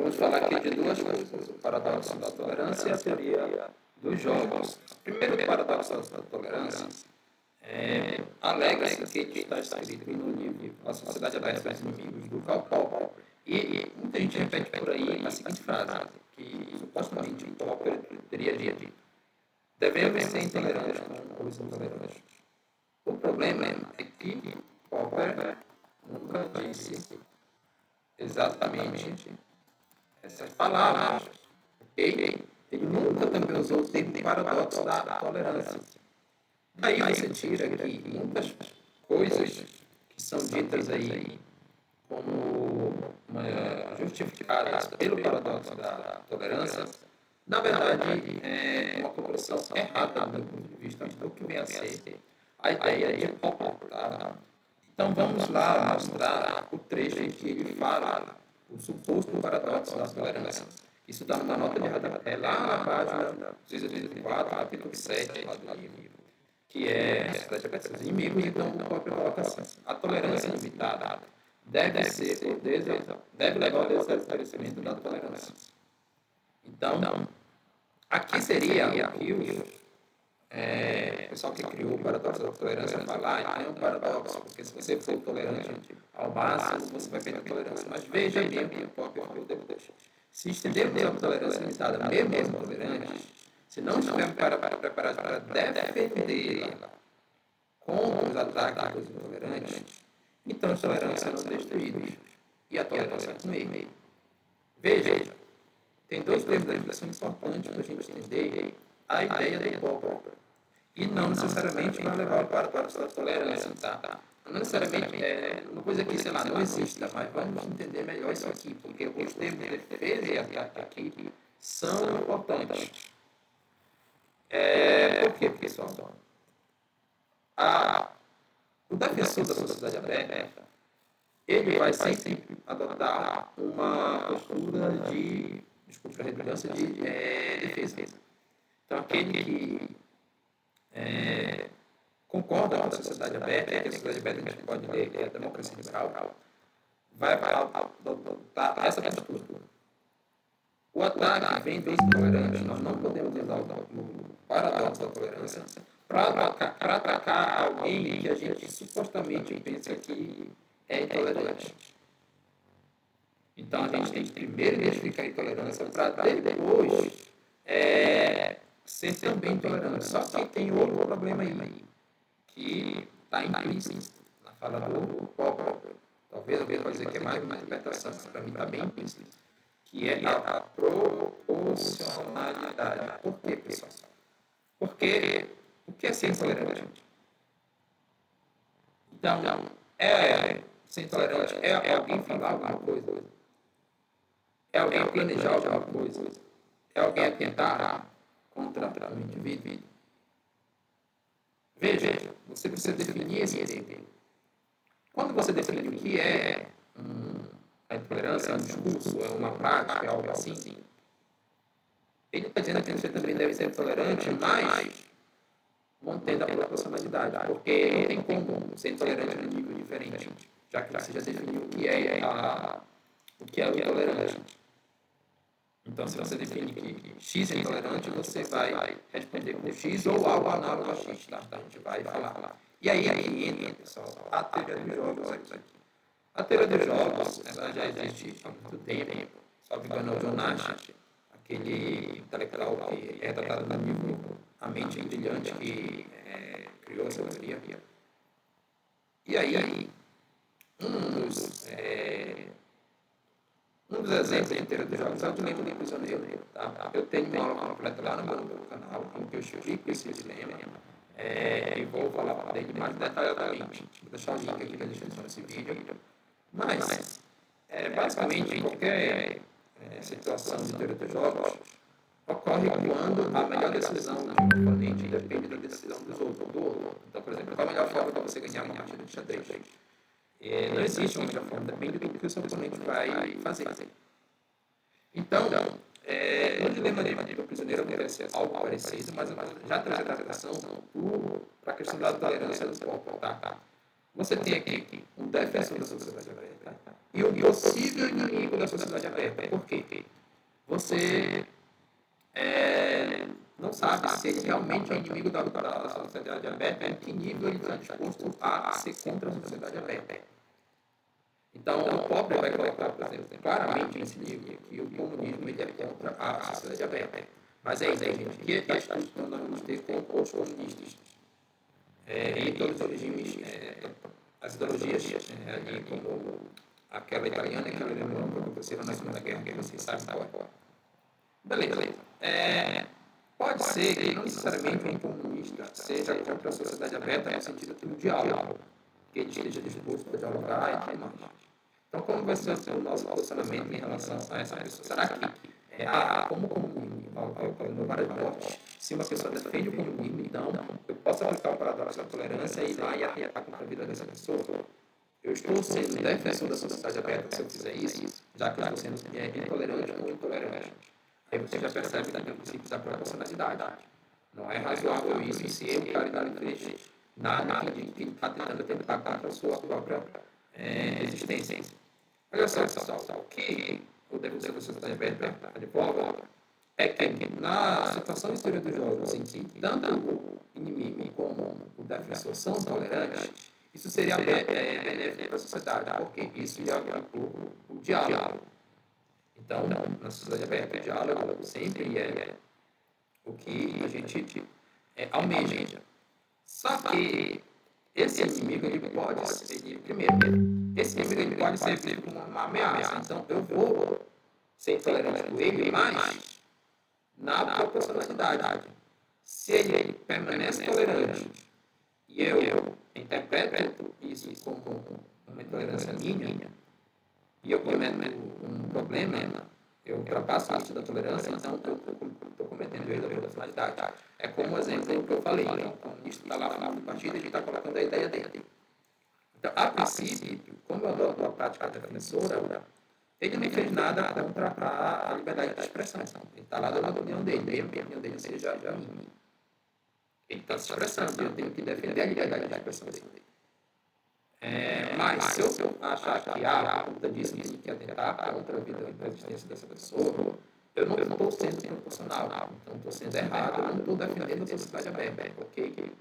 vamos falar aqui de duas coisas: o paradoxo da tolerância e a teoria dos jogos. Primeiro, o paradoxo da tolerância. Alega-se que está escrito no livro A Sociedade Aberta dos Inimigos, do Karl Popper, e muita gente repete por aí a seguinte frase, que supostamente o Popper teria dito: devemos ser intolerantes com os intolerantes. O problema é que Popper nunca disse exatamente essas palavras, ok? Ele nunca também usou o termo paradoxo da tolerância. Daí você tira que muitas coisas que são ditas aí como justificadas pelo paradoxo da tolerância, na verdade é uma compreensão errada do ponto de vista do que vem a ser a ideia de Popper. Tá? Então vamos lá mostrar o trecho em que ele fala o suposto paradoxo da tolerância. Isso está numa nota de rodapé lá na página 284, capítulo 7 lá do livro, que é a Sociedade Aberta dos Inimigos. Então o Popper coloca assim: a tolerância limitada deve levar ao desaparecimento da tolerância. Então, aqui seria o que o pessoal que criou o paradoxo da tolerância falar, então é um paradoxo, porque se você for tolerante ao máximo, você vai perder a tolerância. Mas veja bem o que o Popper falou depois. Se estendermos a tolerância limitada, mesmo aos intolerantes, se não estivermos preparados para defendê-la contra os ataques dos intolerantes, então os tolerantes serão destruídos e a tolerância com ele. Veja, tem dois termos que são importantes para a gente entender a ideia do Popper. E não necessariamente para levar para a tolerância, tá? Não necessariamente uma coisa que, sei lá, não exista, mas vamos entender melhor isso aqui, porque os termos de defesa e ataque aqui são importantes. Por quê, pessoal? O defensor da sociedade aberta, ele vai sempre adotar uma postura de, desculpa a redundância, de defesa. Então, aquele que concorda com a sociedade aberta, que a sociedade aberta a gente pode ler que é a democracia liberal, vai adotar essa postura. O ataque vem dos intolerantes. Nós não podemos usar o paradoxo da tolerância para atacar alguém que a gente supostamente pensa que é intolerante. Então a gente tem que primeiro identificar a intolerância para depois ser também intolerante. Só que tem outro problema aí, que está implícito na fala do Popper. Talvez alguém pode dizer que é mais uma interpretação, mas para mim está bem implícito, que é a proporcionalidade. Por quê, pessoal? Porque o que é ser intolerante? Então, ser intolerante é alguém falar alguma coisa, é alguém planejar alguma coisa, é alguém atentar contra um indivíduo. Veja, você precisa definir esse termo. Quando você define o que é a intolerância, é um discurso, é uma prática, é algo assim, ele está dizendo que você também deve ser intolerante, mas mantendo a proporcionalidade, porque não tem como ser intolerante num nível diferente, já que você já definiu o que é o intolerante. Então, se você define que X é intolerante, você vai responder com X ou algo análogo a X, tá? A gente vai falar. E aí entra, pessoal, a teoria dos jogos aqui. A teoria dos jogos, ela já existe há muito tempo. Só me engano, o John Nash, aquele intelectual que é tratado no livro A Mente Brilhante, que criou essa teoria. E aí, um dos exemplos de teoria dos jogos é o dilema do prisioneiro. Tá? Eu tenho uma aula completa lá no meu canal, em que eu explico esse dilema. E vou falar dele mais detalhadamente. Vou deixar o link aqui na descrição desse vídeo. Mas, basicamente, qualquer situação de teoria dos jogos ocorre quando a melhor decisão do oponente depende da decisão do outro. Então, por exemplo, qual a melhor forma de você ganhar uma partida de xadrez? Não existe uma melhor forma, depende do que o seu oponente vai fazer. Então, no dilema do prisioneiro acontece algo parecido, mas já traz a interpretação para a questão da tolerância do corpo. Tá? Você tem aqui um defensor da sociedade aberta e um possível inimigo da sociedade aberta. Por quê? você não sabe se ele realmente é inimigo da sociedade aberta, em que nível ele está disposto a ser contra a sociedade aberta. Então, o Popper vai colocar, por exemplo, claramente nesse livro que o comunismo ele é contra a sociedade aberta. Mas é isso, gente, que está escrito nós vamos ter com os comunistas. E todos os regimes, as ideologias, ali como aquela italiana e aquela alemã que aconteceram na Segunda Guerra, que vocês sabem qual é. Beleza. Pode ser que não necessariamente um comunista seja contra a sociedade aberta no sentido do diálogo, que ele esteja disposto a dialogar e tudo mais. Então, como vai ser o nosso posicionamento em relação a essa pessoa? Será que, como o comunismo ocorreu várias mortes, se uma pessoa defende o comunismo, então eu posso aplicar o paradoxo da tolerância e ir lá e atentar contra a vida dessa pessoa? Eu estou sendo defensor da sociedade aberta se eu fizer isso, já que eu estou sendo intolerante ou intolerante. Aí você já percebe também o princípio da proporcionalidade. Não é razoável isso se o cara fez nada que está tentando atentar contra a sua própria existência. Olha só, pessoal, o que o defensor da sociedade aberta advoga é que na situação de teoria dos jogos em que tanto o inimigo como o defensor são tolerantes, isso seria benéfico para a sociedade, porque isso ia o diálogo. Então, na sociedade aberta, o diálogo sempre é o que a gente almeja. Só que esse inimigo ele pode ser, primeiro, esse inimigo ele pode ser visto como uma ameaça. Então, eu vou ser intolerante com ele, mas na proporcionalidade. Se ele permanece tolerante e eu interpreto isso como uma intolerância minha, e eu cometo um problema, eu ultrapasso o limite da tolerância, então eu estou cometendo erro da proporcionalidade. É como o exemplo que eu falei, então, o comunista está lá falando do partido e ele está colocando a ideia dele. Então, a princípio, como eu adoto a prática defensora, ele não fez nada contra a liberdade de expressão. Ele está lá dando a opinião dele, mesmo que a opinião dele seja a minha. Ele está se expressando, eu tenho que defender a liberdade de expressão dele. Mas se eu achar que por conta disso eu tenho que atentar contra a vida e a existência dessa pessoa, eu não estou sendo proporcional, então estou sendo errado, eu não estou defendendo a sociedade aberta, ok?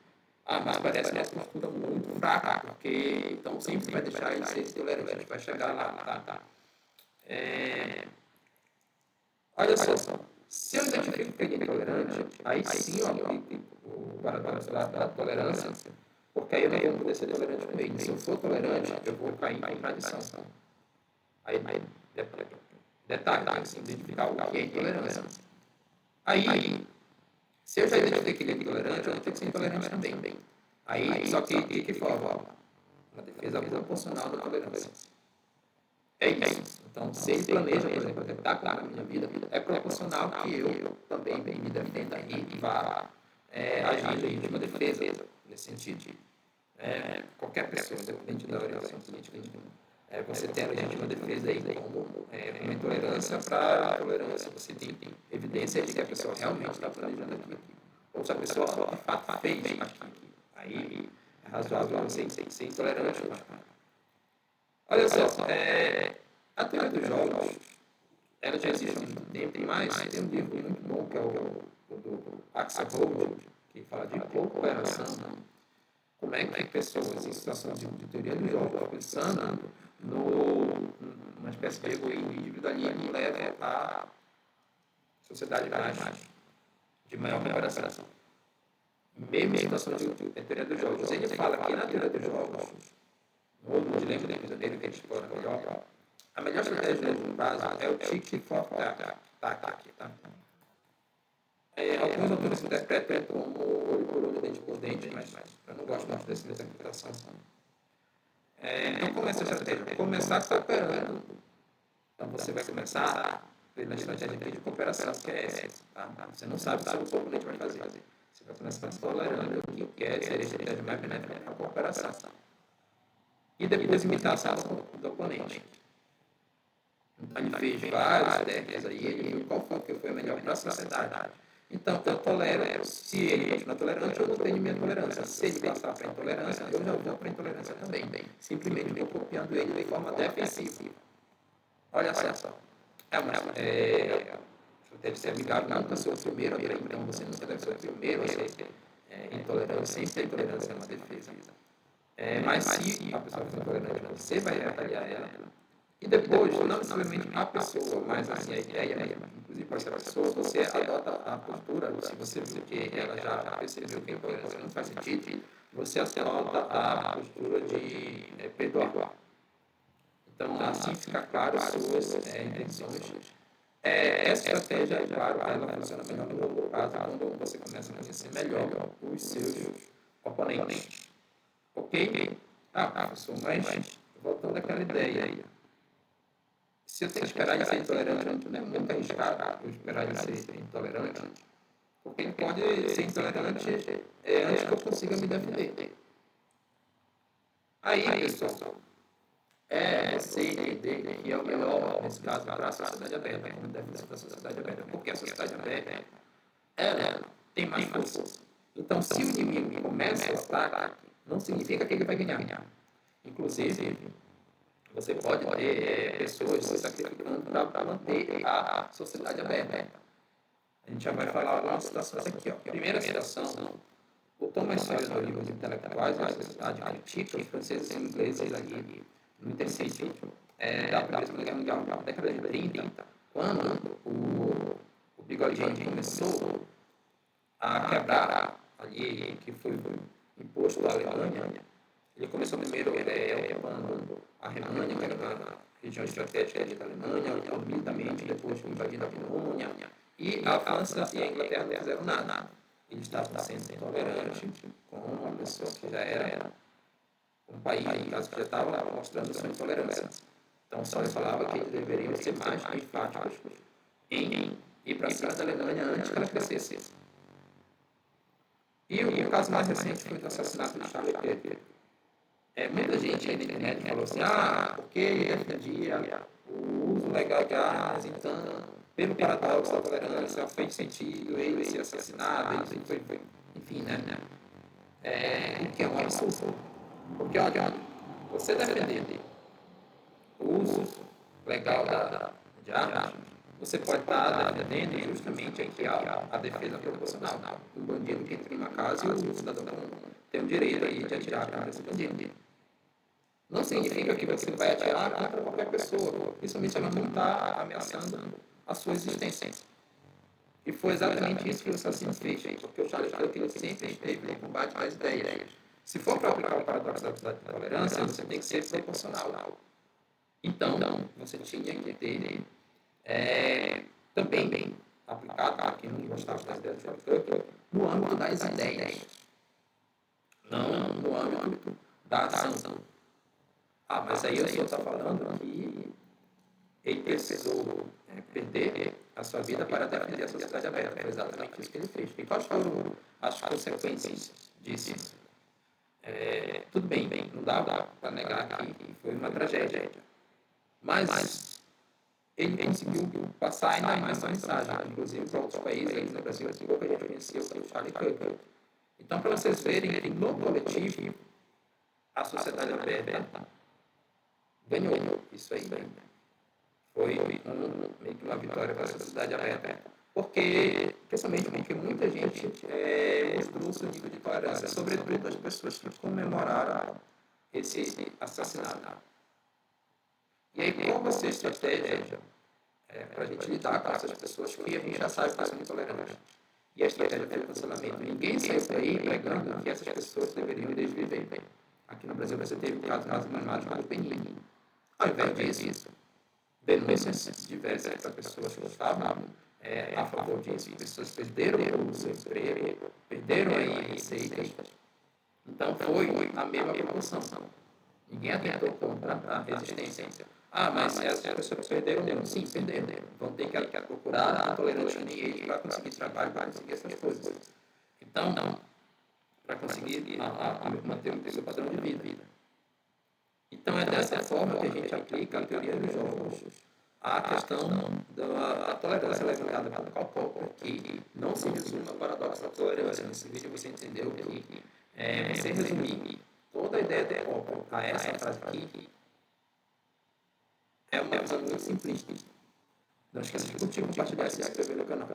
Mas parece uma postura muito fraca, porque então sempre vai deixar ele ser tolerante, a gente vai chegar lá, tá? Olha só, se eu identifico que ele é intolerante, aí sim eu aplico o paradoxo da tolerância, porque aí eu não vou poder ser tolerante com ele. Se eu for tolerante, eu vou cair em contradição. Aí, detalhe, assim, identificar o que é intolerância. Aí, se eu já identifiquei que ele é intolerante, eu vou ter que ser intolerante também. Aí, só que de que forma? Uma defesa proporcional da tolerância. É isso. Então, se ele planeja, por exemplo, atentar contra a minha vida, é proporcional que eu também me defenda e vá agir em legítima defesa, nesse sentido. Qualquer pessoa, independente da orientação política, você tem a legítima defesa aí como uma intolerância para a tolerância. Você tem evidência de que a pessoa realmente está planejando aquilo. Ou se a pessoa de fato fez aquilo. Aí é razoável você ser intolerante. Olha só, a teoria dos jogos, ela já existe há muito tempo, mas tem um livro muito bom que é o do Axel Holt, que fala de cooperação. Como é que pessoas em situação de teoria dos jogos, pensando numa espécie de egoísmo individualismo, leva a sociedade de maior cooperação. Mesmo em situação de teoria dos jogos. Ele fala que na teoria dos jogos, no dilema do prisioneiro que a gente explora melhor, a melhor estratégia no prazo é o tic for tac. Tá? Alguns autores interpretam como olho por olho, dente por dente, mas eu não gosto muito dessa interpretação. Então, como é essa estratégia? Começar cooperando. Então, você vai começar pela estratégia de cooperação, que é essa. Tá? Você não sabe o que o seu oponente vai fazer. Você vai começar tolerando o que é ser a estratégia mais benéfica para a cooperação. E depois imitar a ação do oponente. Então, ele fez vários testes aí, ele viu qual foi a melhor para a sociedade. Então, eu tolero, se ele continuar tolerante, eu não tenho minha tolerância. Se ele passar para a intolerância, eu já vou para a intolerância também. Simplesmente estou copiando ele de forma defensiva. Olha só. estratégia ser amigável nunca ser o primeiro a trair, então você nunca deve ser o primeiro a ser intolerante, sempre a intolerância é uma defesa. Mas se a pessoa for intolerante, você vai retaliar ela. E depois, não necessariamente a pessoa, mas assim, a ideia, inclusive para essa pessoa, você adota a postura, se você viu que ela já percebeu que a intolerância não faz sentido, você adota a postura de perdoar. Então, assim fica claro as suas intenções. Essa estratégia, é claro, ela funciona melhor no longo prazo, quando você começa a conhecer melhor os seus oponentes. Ok? Professor, mas voltando àquela ideia, se eu tenho que esperar ele ser intolerante, não é muito arriscado eu esperar ele ser intolerante, porque ele pode ser intolerante antes que eu consiga me defender. Aí, pessoal, você entender que é o melhor, nesse caso, para a sociedade aberta, como definição da sociedade aberta, porque a sociedade aberta, ela tem mais força. Então, se o inimigo começa o ataque, não significa que ele vai ganhar. Inclusive, você pode ter pessoas se sacrificando para manter a sociedade aberta. A gente já vai falar algumas situações aqui. Primeira situação, o Thomas Sowell, no livro de intelectuais da sociedade, critica os franceses e ingleses ali no intercídio da Primeira e Segunda Guerra Mundial, na década de 30, quando o bigodinho começou a quebrar ali, que foi imposto à Alemanha. Ele começou primeiro ocupando a Renânia, que era uma região estratégica da Alemanha, militarmente, depois invadindo a Polônia, e a França e a Inglaterra não fizeram nada. Eles estavam sendo intolerantes com uma pessoa que já era um país, no caso, que já estava mostrando sua intolerância. Então, só ele falava que eles deveriam ser mais enfáticos em ir para cima da Alemanha antes que ela crescesse. E o caso mais recente foi do assassinato de Charlie Kirk. Muita gente aí na internet falou assim, porque ele defendia o uso legal de armas, então, pelo paradoxo da tolerância, fez sentido ele ser assassinado, ele foi enfim, né? O que é um absurdo. Porque, olha, você defender o uso legal de armas, você pode estar defendendo justamente aqui a defesa proporcional. Um bandido que entra em uma casa e o cidadão tem o direito aí de atirar contra esse bandido. Não significa que você vai atirar contra qualquer pessoa, principalmente se ela não está ameaçando a sua existência. E foi exatamente isso que o assassino fez, porque o Charles Kirk sempre esteve no combate às ideias. Se for para aplicar o paradoxo da tolerância, você tem que ser proporcional. Então, você tinha que ter também aplicado, para quem não gostava das ideias do Charles Kirk, no âmbito das ideias, não no âmbito da ação. Mas aí o senhor está falando que ele precisou perder a sua vida para defender a sociedade aberta. Foi exatamente isso que ele fez. E quais foram as consequências disso? Tudo bem, não dá para negar que foi uma tragédia. Mas ele conseguiu passar ainda mais essa mensagem, inclusive para outros países, aí no Brasil, pouca gente conhecia o Charlie Kirk. Então, para vocês verem que no coletivo, a sociedade aberta ganhou isso aí. Foi meio que uma vitória para a sociedade aberta. Principalmente porque muita gente mostrou seu nível de tolerância, sobretudo as pessoas que comemoraram esse assassinato. E aí, qual vai ser a estratégia para a gente lidar com essas pessoas que a gente já sabe que são intolerantes? E a estratégia foi o cancelamento. Ninguém saiu por aí pregando que essas pessoas deveriam desviver. Aqui no Brasil você teve casos emblemáticos do Penin. Ao invés disso, denúncias diversas para pessoas que estavam a favor disso. Pessoas perderam o seu emprego, perderam aí receitas. Então foi a mesma proporção. Ninguém atentou contra a resistência. Mas se as pessoas perderam mesmo, sim, perderam. Vão ter que procurar tolerância em para conseguir trabalho, para conseguir essas coisas. Então, para conseguir manter o seu padrão de vida. Então, é dessa forma que a gente aplica a teoria dos jogos à questão da tolerância levantada pelo Karl Popper, que não se resume ao paradoxo da tolerância. Nesse vídeo você entendeu que você resumir toda a ideia de Popper a essa frase aqui é uma visão muito simplista. Não esqueça de curtir, compartilhar e se inscrever no canal.